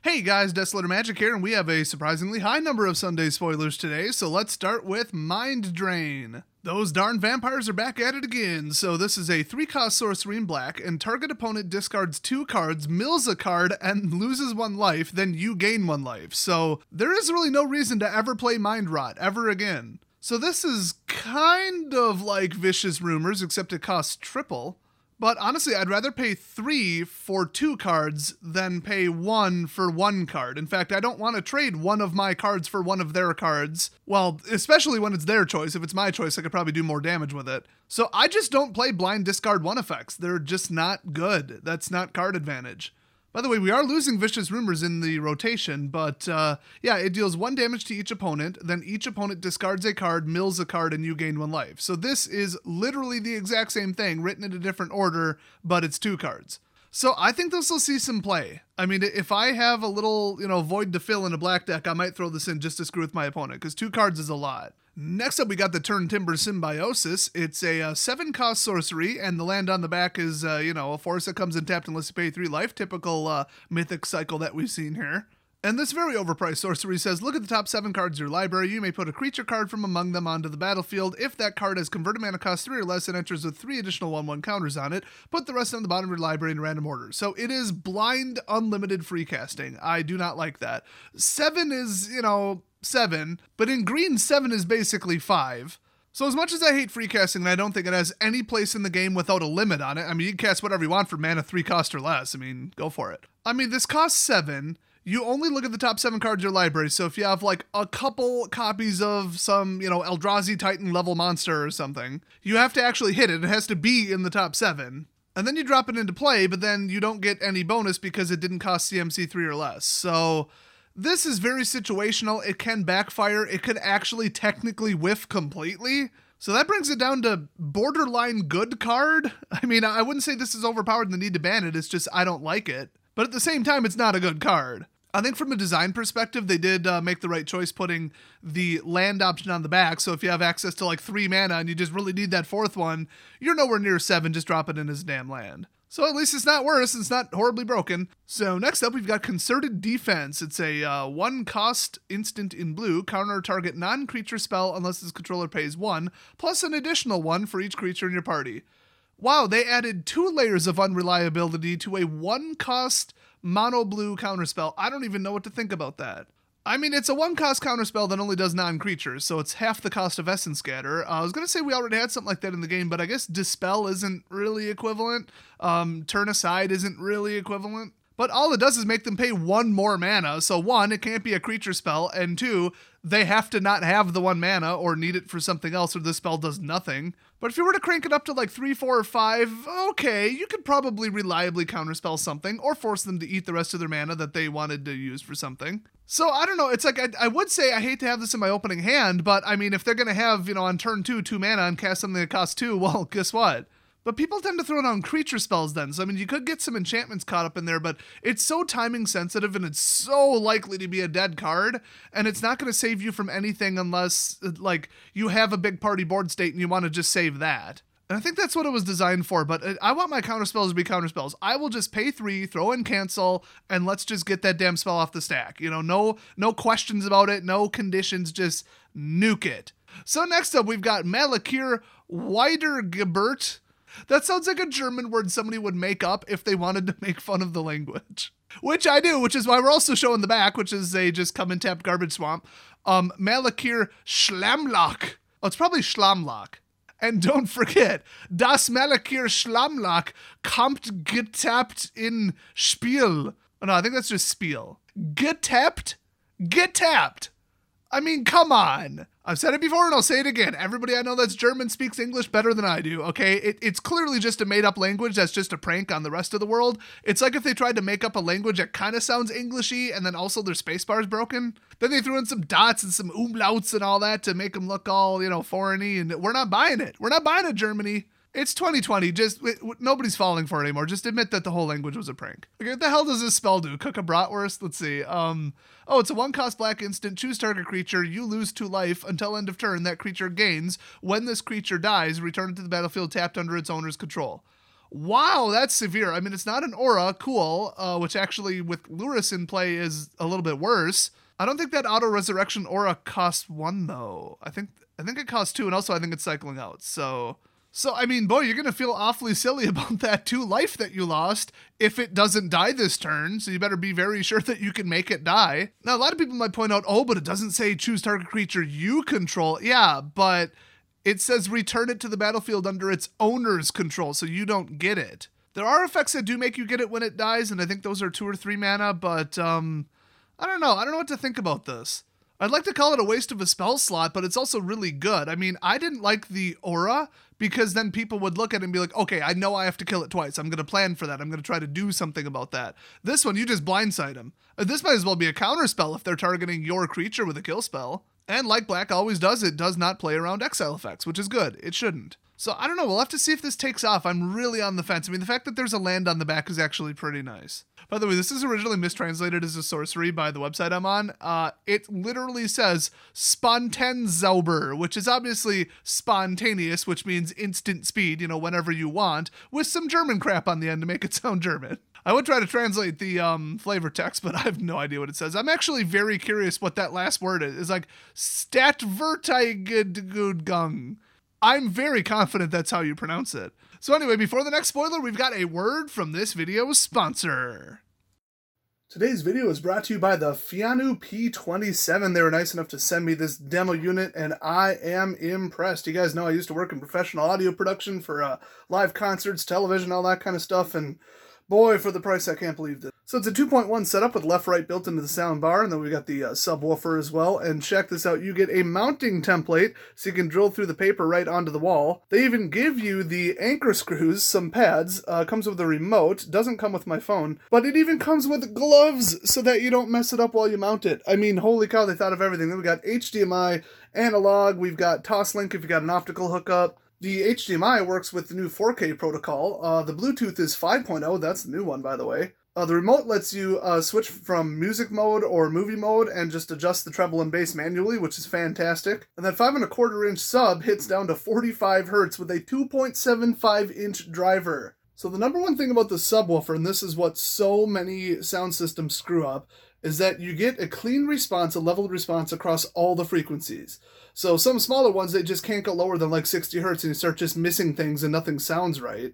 Hey guys, Desolator Magic here, and we have a surprisingly high number of Sunday spoilers today, so let's start with Mind Drain. Those darn vampires are back at it again, so this is a 3-cost sorcery in black, and target opponent discards 2 cards, mills a card, and loses 1 life, then you gain 1 life. So there is really no reason to ever play Mind Rot, ever again. So this is kind of like Vicious Rumors, except it costs triple. But honestly, I'd rather pay 3 for 2 cards than pay 1 for 1 card. In fact, I don't want to trade one of my cards for one of their cards. Well, especially when it's their choice. If it's my choice, I could probably do more damage with it. So I just don't play blind discard 1 effects. They're just not good. That's not card advantage. By the way, we are losing Vicious Rumors in the rotation, but yeah, it deals 1 damage to each opponent, then each opponent discards a card, mills a card, and you gain 1 life. So this is literally the exact same thing, written in a different order, but it's 2 cards. So I think this will see some play. I mean, if I have a little, void to fill in a black deck, I might throw this in just to screw with my opponent, because 2 cards is a lot. Next up, we got the Turn Timber Symbiosis. It's a 7-cost sorcery, and the land on the back is, a forest that comes in tapped unless you pay 3 life. Typical mythic cycle that we've seen here. And this very overpriced sorcery says, look at the top 7 cards of your library. You may put a creature card from among them onto the battlefield. If that card has converted mana cost 3 or less and enters with 3 additional 1/1 counters on it, put the rest on the bottom of your library in random order. So it is blind, unlimited free casting. I do not like that. 7 is, 7, but in green 7 is basically 5. So as much as I hate free casting, and I don't think it has any place in the game without a limit on it. I mean, you can cast whatever you want for mana 3 cost or less. I mean, go for it. I mean, this costs 7. You only look at the top 7 cards of your library, so if you have like a couple copies of some, Eldrazi Titan level monster or something, you have to actually hit it. It has to be in the top 7. And then you drop it into play, but then you don't get any bonus because it didn't cost CMC 3 or less. So this is very situational. It can backfire. It could actually technically whiff completely. So that brings it down to borderline good card. I mean, I wouldn't say this is overpowered and the need to ban it. It's just I don't like it. But at the same time, it's not a good card. I think from a design perspective, they did make the right choice putting the land option on the back. So if you have access to like 3 mana and you just really need that 4th one, you're nowhere near 7, just drop it in as a damn land. So at least it's not worse, it's not horribly broken. So next up, we've got Concerted Defense. It's a 1-cost instant in blue, counter target non-creature spell unless its controller pays 1, plus an additional 1 for each creature in your party. Wow, they added 2 layers of unreliability to a 1-cost mono blue counterspell. I don't even know what to think about that. I mean, it's a 1-cost counterspell that only does non-creatures, so it's half the cost of Essence Scatter. I was going to say we already had something like that in the game, but I guess Dispel isn't really equivalent. Turn Aside isn't really equivalent. But all it does is make them pay 1 more mana. So 1, it can't be a creature spell, and 2, they have to not have the 1 mana or need it for something else or the spell does nothing. But if you were to crank it up to like 3, 4, or 5, okay, you could probably reliably counterspell something or force them to eat the rest of their mana that they wanted to use for something. So I don't know, it's like I would say I hate to have this in my opening hand, but I mean, if they're going to have, on turn 2, 2 mana and cast something that costs 2, well, guess what? But people tend to throw down creature spells then. So, I mean, you could get some enchantments caught up in there, but it's so timing sensitive and it's so likely to be a dead card. And it's not going to save you from anything unless, like, you have a big party board state and you want to just save that. And I think that's what it was designed for, but I want my counterspells to be counterspells. I will just pay 3, throw in cancel, and let's just get that damn spell off the stack. No questions about it, no conditions, just nuke it. So next up, we've got Malakir Wiedergeburt. That sounds like a German word somebody would make up if they wanted to make fun of the language. Which I do, which is why we're also showing the back, which is they just come and tap Garbage Swamp. Malakir Schlammloch. Oh, it's probably Schlammloch. And don't forget, das Malakir Schlammloch kommt getappt in Spiel. Oh, no, I think that's just Spiel. Getappt? Get tapped. I mean, come on. I've said it before and I'll say it again. Everybody I know that's German speaks English better than I do, okay? It's clearly just a made-up language that's just a prank on the rest of the world. It's like if they tried to make up a language that kind of sounds Englishy and then also their spacebar's broken. Then they threw in some dots and some umlauts and all that to make them look all, foreign-y, and we're not buying it. We're not buying it, Germany. It's 2020. Nobody's falling for it anymore. Just admit that the whole language was a prank. Okay, what the hell does this spell do? Cook a bratwurst? Let's see. It's a 1-cost black instant. Choose target creature. You lose 2 life until end of turn. That creature gains. When this creature dies, return it to the battlefield tapped under its owner's control. Wow, that's severe. I mean, it's not an aura, cool, which actually with Luris in play is a little bit worse. I don't think that auto resurrection aura costs 1 though. I think it costs 2, and also I think it's cycling out. So I mean, boy, you're gonna feel awfully silly about that 2 life that you lost if it doesn't die this turn. So you better be very sure that you can make it die. Now, a lot of people might point out, oh, but it doesn't say choose target creature you control. Yeah, but it says return it to the battlefield under its owner's control, so you don't get it. There are effects that do make you get it when it dies, and I think those are 2 or 3 mana, but I don't know. I don't know what to think about this. I'd like to call it a waste of a spell slot, but it's also really good. I mean, I didn't like the aura because then people would look at it and be like, okay, I know I have to kill it twice. I'm going to plan for that. I'm going to try to do something about that. This one, you just blindside them. This might as well be a counter spell if they're targeting your creature with a kill spell. And like Black always does, it does not play around exile effects, which is good. It shouldn't. So I don't know. We'll have to see if this takes off. I'm really on the fence. I mean, the fact that there's a land on the back is actually pretty nice. By the way, this is originally mistranslated as a sorcery by the website I'm on. It literally says Spontenzauber, which is obviously spontaneous, which means instant speed, whenever you want, with some German crap on the end to make it sound German. I would try to translate the flavor text, but I have no idea what it says. I'm actually very curious what that last word is. It's like Statverteidigung. I'm very confident that's how you pronounce it. So anyway, before the next spoiler, we've got a word from this video's sponsor. Today's video is brought to you by the Fianu P27. They were nice enough to send me this demo unit, and I am impressed. You guys know I used to work in professional audio production for live concerts, television, all that kind of stuff, and boy, for the price, I can't believe this. So it's a 2.1 setup with left-right built into the sound bar, and then we got the subwoofer as well. And check this out, you get a mounting template, so you can drill through the paper right onto the wall. They even give you the anchor screws, some pads, comes with a remote, doesn't come with my phone, but it even comes with gloves so that you don't mess it up while you mount it. I mean, holy cow, they thought of everything. Then we got HDMI, analog, we've got Toslink if you got an optical hookup. The HDMI works with the new 4K protocol. The Bluetooth is 5.0, that's the new one, by the way. The remote lets you switch from music mode or movie mode and just adjust the treble and bass manually, which is fantastic. And that 5.25 inch sub hits down to 45 hertz with a 2.75 inch driver. So the number one thing about the subwoofer, and this is what so many sound systems screw up, is that you get a clean response, a leveled response across all the frequencies. So some smaller ones, they just can't go lower than like 60 hertz and you start just missing things and nothing sounds right.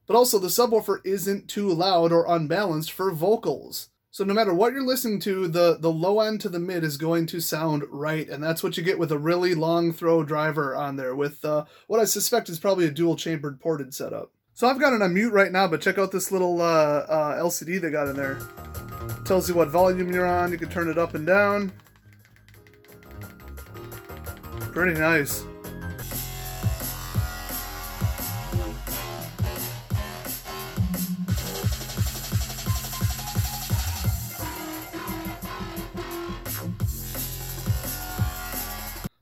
But also the subwoofer isn't too loud or unbalanced for vocals. So no matter what you're listening to, the low end to the mid is going to sound right. And that's what you get with a really long throw driver on there with what I suspect is probably a dual chambered ported setup. So I've got it on mute right now, but check out this little LCD they got in there. It tells you what volume you're on. You can turn it up and down. Pretty nice.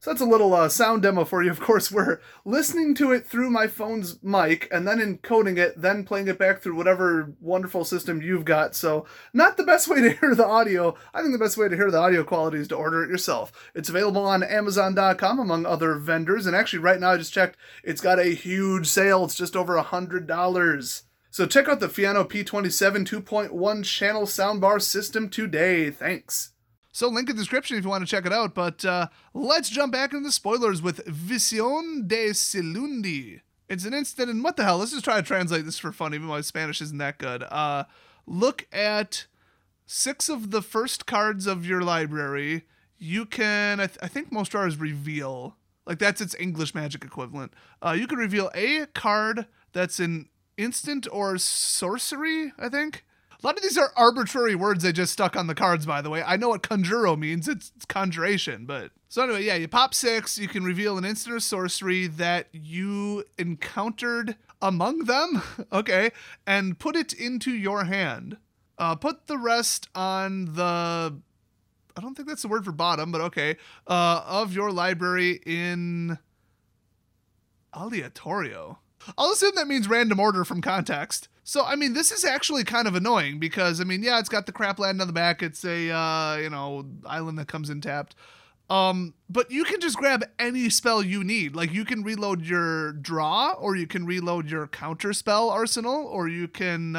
So that's a little sound demo for you. Of course, we're listening to it through my phone's mic and then encoding it, then playing it back through whatever wonderful system you've got. So not the best way to hear the audio. I think the best way to hear the audio quality is to order it yourself. It's available on Amazon.com among other vendors. And actually right now I just checked, it's got a huge sale. It's just over $100. So check out the Fianu P27 2.1 channel soundbar system today. Thanks. So link in the description if you want to check it out, but let's jump back into the spoilers with Visión de Silundi. It's an instant, and what the hell, let's just try to translate this for fun, even though my Spanish isn't that good. Look at 6 of the first cards of your library. You can, I think most are is reveal. Like that's its English magic equivalent. You can reveal a card that's an instant or sorcery, I think. A lot of these are arbitrary words they just stuck on the cards, by the way. I know what conjuro means. It's conjuration, but... So anyway, yeah, you pop 6. You can reveal an instant or sorcery that you encountered among them. Okay. And put it into your hand. Put the rest on the... I don't think that's the word for bottom, but okay. Of your library in... Aleatorio. I'll assume that means random order from context. So, I mean, this is actually kind of annoying because, I mean, yeah, it's got the crap land on the back. It's a, island that comes in tapped. But you can just grab any spell you need. Like, you can reload your draw, or you can reload your counter spell arsenal, or you can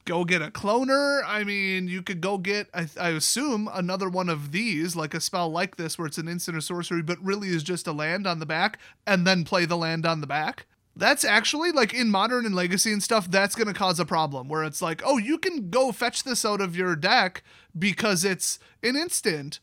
go get a cloner. I mean, you could go get, I assume, another one of these, like a spell like this where it's an instant or sorcery, but really is just a land on the back, and then play the land on the back. That's actually, like, in Modern and Legacy and stuff, that's going to cause a problem, where it's like, oh, you can go fetch this out of your deck because it's an instant,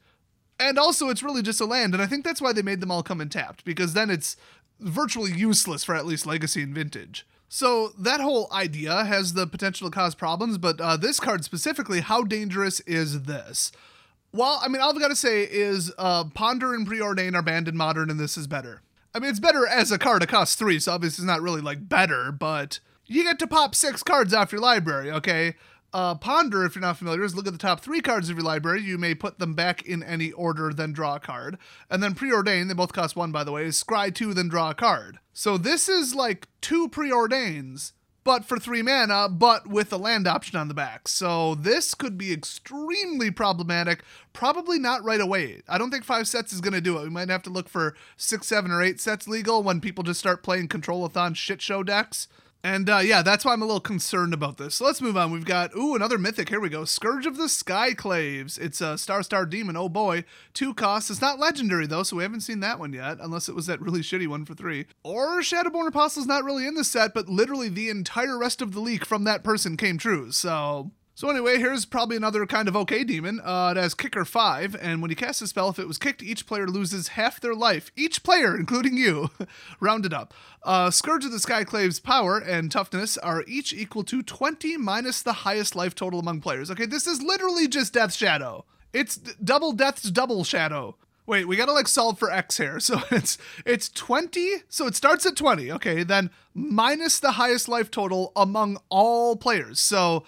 and also it's really just a land, and I think that's why they made them all come in tapped, because then it's virtually useless for at least Legacy and Vintage. So that whole idea has the potential to cause problems, but this card specifically, how dangerous is this? Well, I mean, all I've got to say is Ponder and Preordain are banned in Modern, and this is better. I mean, it's better as a card. It costs 3, so obviously it's not really, like, better, but you get to pop 6 cards off your library, okay? Ponder, if you're not familiar, is look at the top 3 cards of your library. You may put them back in any order, then draw a card. And then Preordain, they both cost 1, by the way, is scry 2, then draw a card. So this is like 2 Preordains, but for 3 mana, but with a land option on the back. So this could be extremely problematic. Probably not right away. I don't think 5 sets is going to do it. We might have to look for 6, 7, or 8 sets legal when people just start playing Control-a-thon shit show decks. And yeah, that's why I'm a little concerned about this. So let's move on. We've got, another mythic. Here we go. Scourge of the Skyclaves. It's a star demon. Oh boy. 2 costs. It's not legendary though, so we haven't seen that one yet, unless it was that really shitty one for 3. Or Shadowborn Apostle's not really in the set, but literally the entire rest of the leak from that person came true. So anyway, here's probably another kind of okay demon. It has Kicker 5, and when you cast a spell, if it was kicked, each player loses half their life. Each player, including you. Rounded up. Scourge of the Skyclave's power and toughness are each equal to 20 minus the highest life total among players. Okay, this is literally just Death Shadow. It's double Death's double Shadow. Wait, we gotta like solve for X here. So it's 20, so it starts at 20, okay, then minus the highest life total among all players. So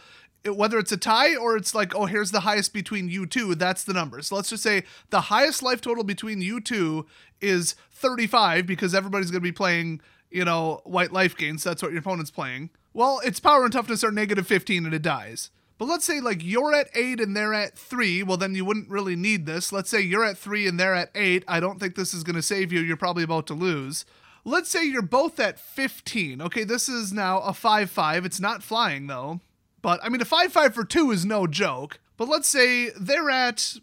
whether it's a tie or it's like, oh, here's the highest between you two, that's the number. So let's just say the highest life total between you two is 35 because everybody's going to be playing, white life gains. That's what your opponent's playing. Well, its power and toughness are negative 15 and it dies. But let's say like you're at 8 and they're at 3. Well, then you wouldn't really need this. Let's say you're at 3 and they're at 8. I don't think this is going to save you. You're probably about to lose. Let's say you're both at 15. Okay, this is now a 5-5. It's not flying though. But, I mean, a 5-5 for 2 is no joke. But let's say they're at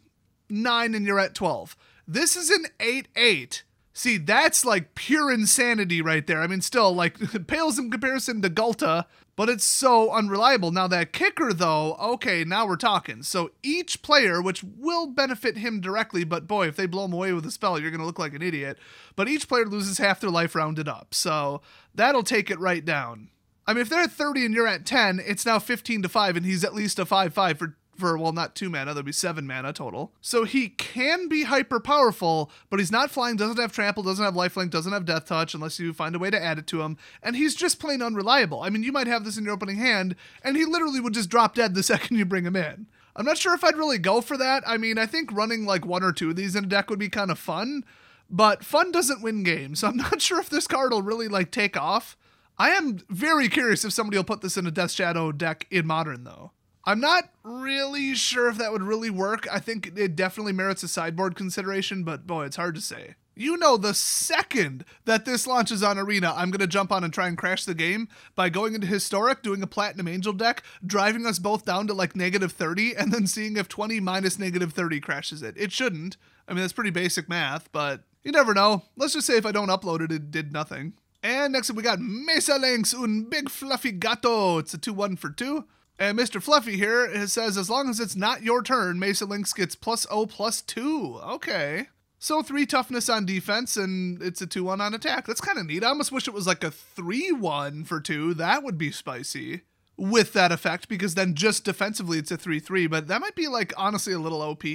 9 and you're at 12. This is an 8-8. See, that's like pure insanity right there. I mean, still, like, pales in comparison to Gulta, but it's so unreliable. Now, that kicker, though, okay, now we're talking. So each player, which will benefit him directly, but boy, if they blow him away with a spell, you're going to look like an idiot. But each player loses half their life rounded up. So that'll take it right down. I mean, if they're at 30 and you're at 10, it's now 15-5, and he's at least a 5-5 for well, not 2 mana, that'll be 7 mana total. So he can be hyper powerful, but he's not flying, doesn't have trample, doesn't have lifelink, doesn't have death touch, unless you find a way to add it to him, and he's just plain unreliable. I mean, you might have this in your opening hand, and he literally would just drop dead the second you bring him in. I'm not sure if I'd really go for that. I mean, I think running like 1 or 2 of these in a deck would be kind of fun, but fun doesn't win games, so I'm not sure if this card will really like take off. I am very curious if somebody will put this in a Death Shadow deck in Modern, though. I'm not really sure if that would really work. I think it definitely merits a sideboard consideration, but boy, it's hard to say. The second that this launches on Arena, I'm going to jump on and try and crash the game by going into Historic, doing a Platinum Angel deck, driving us both down to like negative 30, and then seeing if 20 minus negative 30 crashes it. It shouldn't. I mean, that's pretty basic math, but you never know. Let's just say if I don't upload it, it did nothing. And next up we got Mesalengths, un big fluffy gato. It's a 2-1 for 2. And Mr. Fluffy here says, as long as it's not your turn, Mesalengths gets +0/+2. Okay. So 3 toughness on defense, and it's a 2-1 on attack. That's kind of neat. I almost wish it was like a 3-1 for 2. That would be spicy with that effect, because then just defensively it's a 3-3. But that might be like honestly a little OP,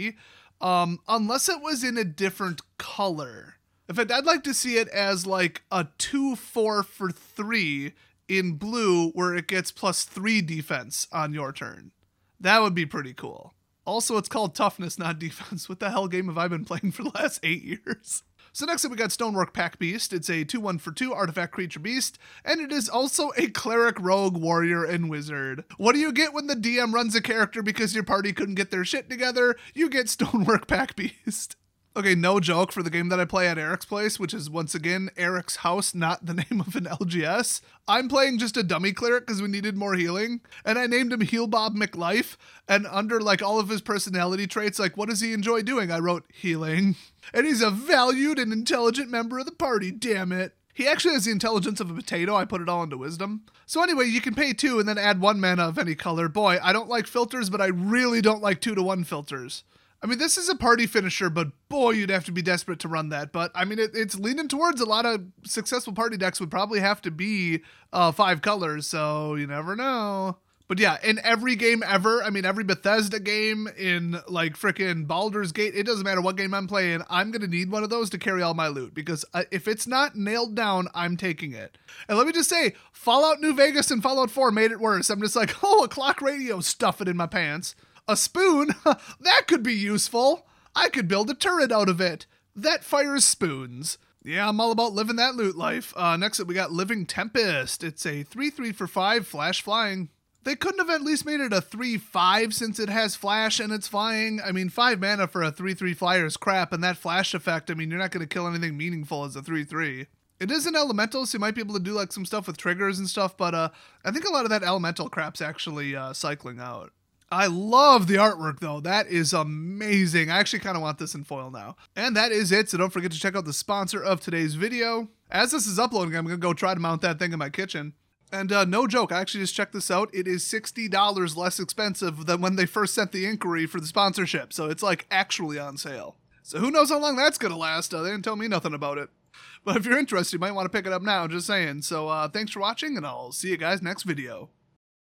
unless it was in a different color. In fact, I'd like to see it as like a 2-4 for 3 in blue where it gets +3 defense on your turn. That would be pretty cool. Also, it's called toughness, not defense. What the hell game have I been playing for the last 8 years? So next up we got Stonework Pack Beast. It's a 2-1 for 2 artifact creature beast, and it is also a cleric, rogue, warrior, and wizard. What do you get when the DM runs a character because your party couldn't get their shit together? You get Stonework Pack Beast. Okay, no joke, for the game that I play at Eric's place, which is once again Eric's house, not the name of an LGS, I'm playing just a dummy cleric because we needed more healing, and I named him Heal Bob McLife, and under like all of his personality traits, like what does he enjoy doing? I wrote healing. And he's a valued and intelligent member of the party, damn it. He actually has the intelligence of a potato. I put it all into wisdom. So anyway, you can pay 2 and then add 1 mana of any color. Boy, I don't like filters, but I really don't like 2-to-1 filters. I mean, this is a party finisher, but boy, you'd have to be desperate to run that. But I mean, it's leaning towards a lot of successful party decks would probably have to be 5 colors, so you never know. But yeah, in every game ever, I mean, every Bethesda game, in like frickin' Baldur's Gate, it doesn't matter what game I'm playing, I'm going to need one of those to carry all my loot. Because if it's not nailed down, I'm taking it. And let me just say, Fallout New Vegas and Fallout 4 made it worse. I'm just like, oh, a clock radio, stuff it in my pants. A spoon? That could be useful. I could build a turret out of it. That fires spoons. Yeah, I'm all about living that loot life. Next up, we got Living Tempest. It's a 3/3 for 5 flash flying. They couldn't have at least made it a 3/5 since it has flash and it's flying. I mean, 5 mana for a 3/3 flyer is crap, and that flash effect, I mean, you're not going to kill anything meaningful as a 3/3. It is an elemental, so you might be able to do like some stuff with triggers and stuff, but I think a lot of that elemental crap's actually cycling out. I love the artwork, though. That is amazing. I actually kind of want this in foil now. And that is it, so don't forget to check out the sponsor of today's video. As this is uploading, I'm going to go try to mount that thing in my kitchen. And no joke, I actually just checked this out. It is $60 less expensive than when they first sent the inquiry for the sponsorship, so it's like actually on sale. So who knows how long that's going to last. They didn't tell me nothing about it. But if you're interested, you might want to pick it up now, just saying. So thanks for watching, and I'll see you guys next video.